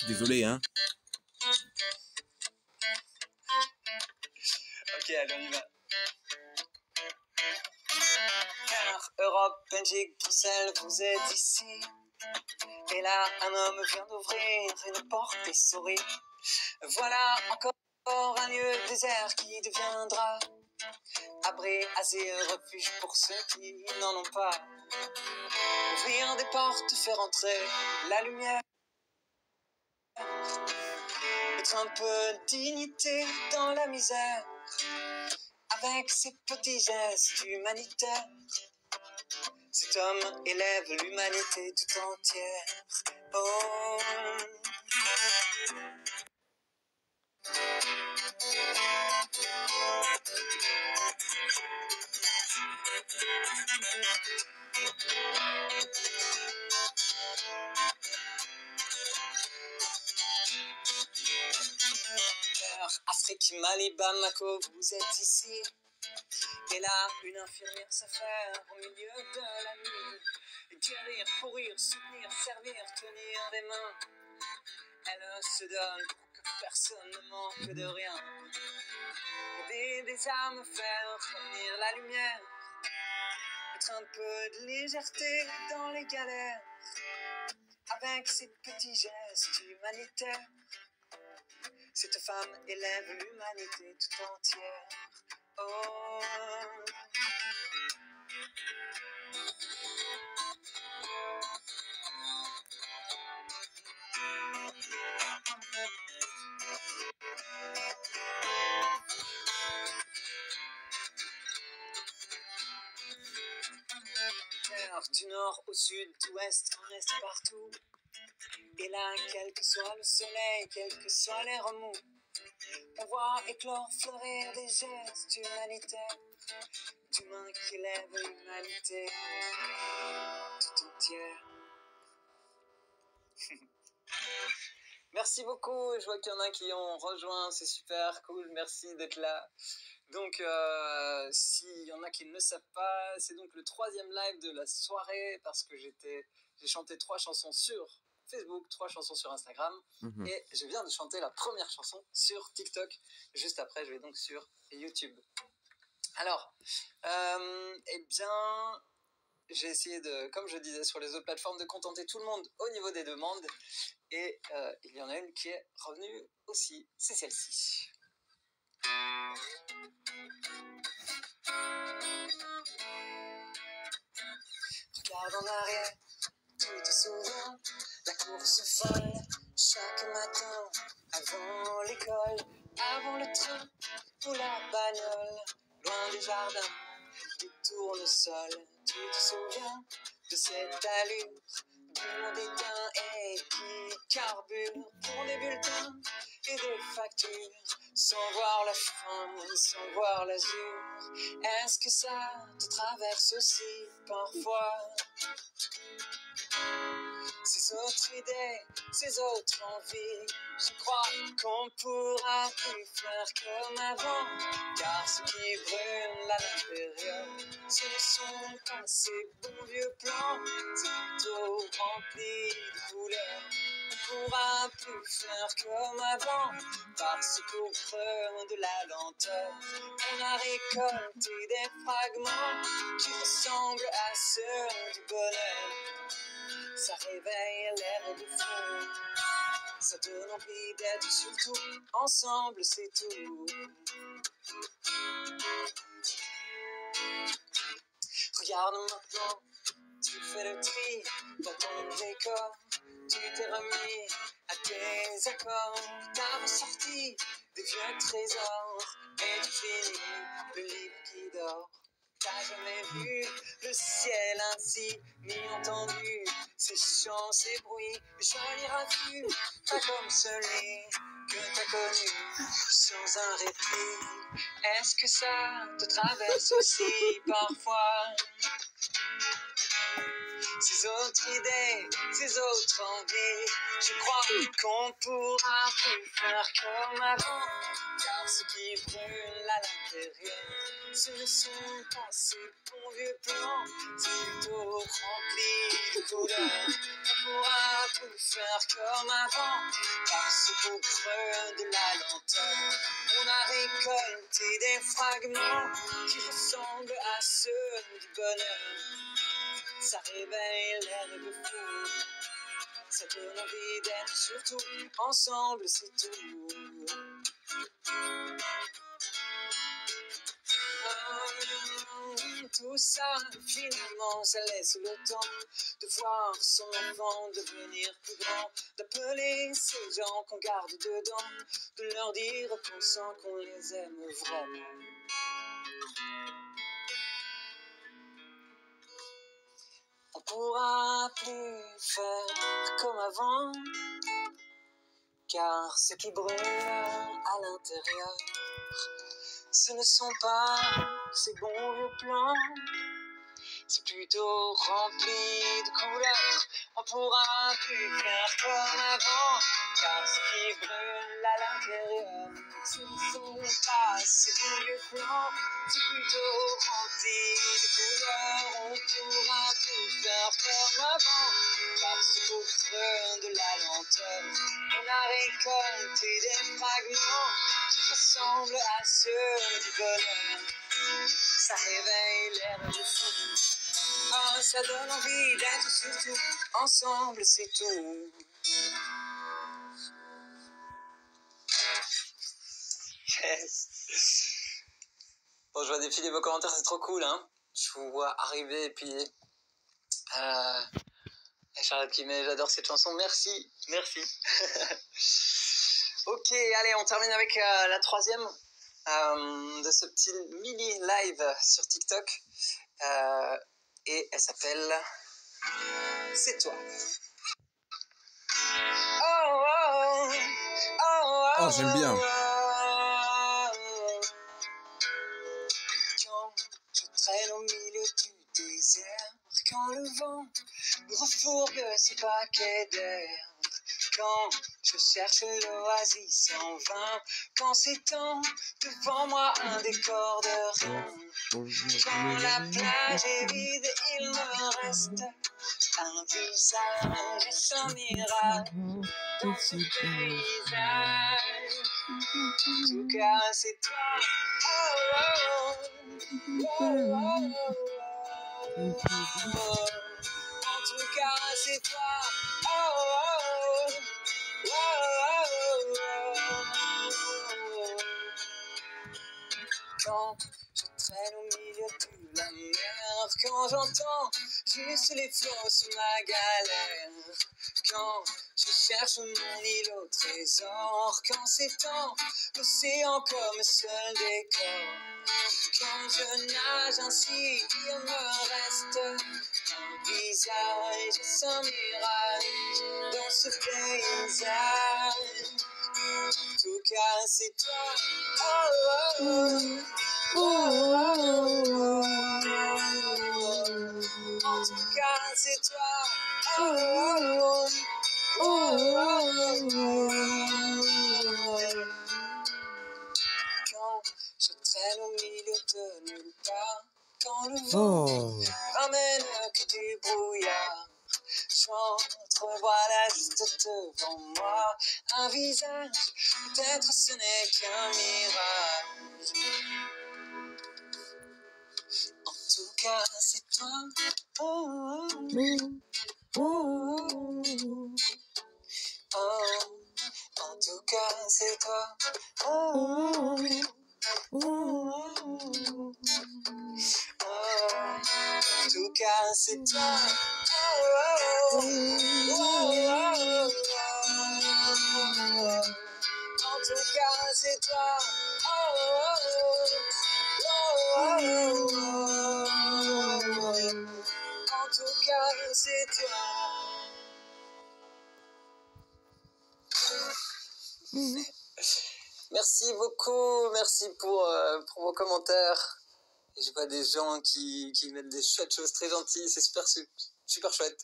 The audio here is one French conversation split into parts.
Désolé, hein. Ok, allez, on y va. Car Europe, Belgique, Bruxelles, vous êtes ici. Et là, un homme vient d'ouvrir une porte et sourit. Voilà encore un lieu désert qui deviendra abri, asile, refuge pour ceux qui n'en ont pas. Ouvrir des portes, faire entrer la lumière. Mettre un peu de dignité dans la misère. Avec ses petits gestes humanitaires. Cet homme élève l'humanité tout entière. Oh. Afrique, Mali, Bamako, vous êtes ici. Et là, une infirmière s'affaire au milieu de la nuit. Guérir, pourrir, soutenir, servir, tenir des mains. Elle se donne pour que personne ne manque de rien. Aider des âmes, faire revenir la lumière. Mettre un peu de légèreté dans les galères. Avec ses petits gestes humanitaires. Cette femme élève l'humanité tout entière. Oh. Du nord au sud, d'ouest en est partout. Et là, quel que soit le soleil, quels que soient les remous, on voit éclore, fleurir des gestes humanitaires, d'humains qui lèvent l'humanité tout entière. Merci beaucoup, je vois qu'il y en a qui ont rejoint, c'est super cool, merci d'être là. Donc, s'il y en a qui ne le savent pas, c'est donc le 3e live de la soirée, parce que j'ai chanté 3 chansons sur Facebook, 3 chansons sur Instagram, et je viens de chanter la première chanson sur TikTok. Juste après, je vais donc sur YouTube. Alors, eh bien, j'ai essayé de, comme je disais sur les autres plateformes, de contenter tout le monde au niveau des demandes, et il y en a une qui est revenue aussi, c'est celle-ci. Regarde en arrière, tu te souviens, la course folle, chaque matin, avant l'école, avant le train ou la bagnole, loin des jardins, des tournesols. Tu te souviens de cette allure, du monde éteint et qui carbure pour des bulletins et des factures, sans voir la fin, sans voir l'azur. Est-ce que ça te traverse aussi parfois? Ces autres idées, ces autres envies, je crois qu'on pourra plus faire comme avant. Car ce qui brûle à l'intérieur, ce ne sont pas ces bons vieux plans, c'est plutôt rempli de couleurs. On pourra plus faire comme avant, parce qu'au creux de la lenteur, on a récolté des fragments qui ressemblent à ceux du bonheur. Ça réveille l'air de fond, ça donne envie d'être surtout ensemble, c'est tout. Regarde maintenant, tu fais le tri dans ton décor, tu t'es remis à tes accords, t'as ressorti des vieux trésors et tu finis le livre qui dort. T'as jamais vu le ciel ainsi, ni entendu ces chants, ces bruits, jolis raffus, pas comme celui que t'as connu, sans un répit. Est-ce que ça te traverse aussi parfois? ces autres idées, ces autres envies. Je crois qu'on pourra plus faire comme avant, car ce qui brûle à l'intérieur, ce ne sont pas ces bons vieux plans, c'est plutôt rempli de couleurs. On pourra plus faire comme avant, parce qu'au creux de la lenteur, on a récolté des fragments qui ressemblent à ceux du bonheur. Ça réveille les rêves fous, ça donne envie d'être surtout ensemble, c'est tout. Tout ça, finalement, ça laisse le temps de voir son enfant devenir plus grand, d'appeler ces gens qu'on garde dedans, de leur dire qu'on sent qu'on les aime vraiment. On pourra plus faire comme avant, car ce qui brûle à l'intérieur, ce ne sont pas ces bons vieux plans, c'est plutôt rempli de couleurs. On pourra plus faire comme avant, car ce qui brûle à l'intérieur, ce ne sont pas ces bons vieux plans, c'est plutôt rempli de couleurs. On pourra plus faire comme avant, parce qu'au creux de la lenteur, on a récolté des fragments qui ressemblent à ceux du bonheur. Ça réveille l'air de fou. Ah, ça donne envie d'être surtout ensemble, c'est tout. Yes. Bon, je vois défiler vos commentaires, c'est trop cool, hein. Je vous vois arriver et puis... Charlotte qui met, j'adore cette chanson, merci, merci. Ok, allez, on termine avec la troisième de ce petit mini live sur TikTok. Et elle s'appelle C'est toi. Oh, oh, oh, Oh, j'aime bien. Quand je traîne au milieu du désert, quand le vent me refourgue ses paquets d'air, quand je cherche l'oasis en vain, quand s'étend devant moi un décor de rien, quand la plage est vide, il me reste un visage sans mirage dans ce paysage. En tout cas, c'est toi. Oh, oh, oh, oh, oh, oh, oh. En tout cas, c'est toi. Oh, oh, oh, oh, oh, oh. Quand je traîne au milieu de la mer, quand j'entends juste les flots sous ma galère, quand je cherche mon île au trésor, quand s'étend l'océan comme seul décor, quand je nage ainsi, il me reste un visage sans mirage dans ce paysage. En tout cas, c'est toi. Oh, oh, oh. Oh, oh, oh, oh. En tout cas, c'est toi. Oh, oh, oh, oh, oh. Quand je traîne au milieu de nulle part, quand le vent ramène que du brouillard, j'entrevois là juste devant moi un visage, peut-être ce n'est qu'un mirage. En tout cas, c'est toi. Oh, oh, oh, oh, oh. En tout cas, c'est toi. Oh, oh, oh, oh. En tout cas, c'est toi. Oh, oh, oh, oh. En tout cas, c'est toi. Oh, oh, oh. En tout cas, c'est toi. Merci beaucoup, merci pour vos commentaires. Et je vois des gens qui mettent des chouettes choses très gentilles, c'est super super chouette.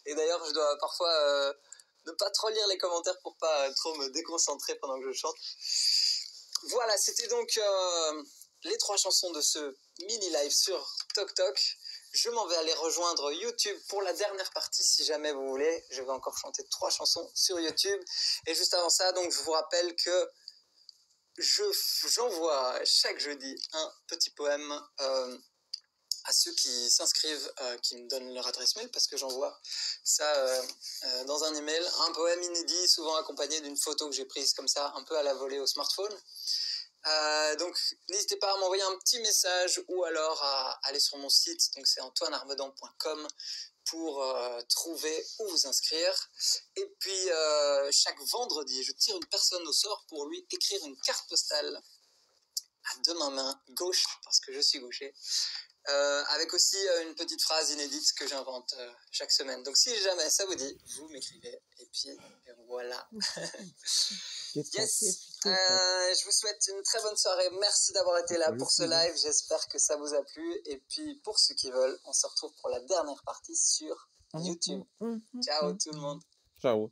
Et d'ailleurs, je dois parfois ne pas trop lire les commentaires pour pas trop me déconcentrer pendant que je chante. Voilà, c'était donc les 3 chansons de ce mini-live sur TokTok. Je m'en vais aller rejoindre YouTube pour la dernière partie si jamais vous voulez. Je vais encore chanter 3 chansons sur YouTube. Et juste avant ça, donc je vous rappelle que j'envoie chaque jeudi un petit poème à ceux qui s'inscrivent, qui me donnent leur adresse mail, parce que j'envoie ça dans un email, un poème inédit, souvent accompagné d'une photo que j'ai prise comme ça, un peu à la volée au smartphone. Donc n'hésitez pas à m'envoyer un petit message ou alors à aller sur mon site, donc c'est antoinearmedan.com, pour trouver où vous inscrire. Et puis chaque vendredi, je tire une personne au sort pour lui écrire une carte postale de ma main gauche, parce que je suis gaucher, avec aussi une petite phrase inédite que j'invente chaque semaine. Donc si jamais ça vous dit, vous m'écrivez, et puis voilà. Yes, je vous souhaite une très bonne soirée. Merci d'avoir été là pour ce live. J'espère que ça vous a plu. Et puis pour ceux qui veulent, on se retrouve pour la dernière partie sur YouTube. Ciao tout le monde. Ciao.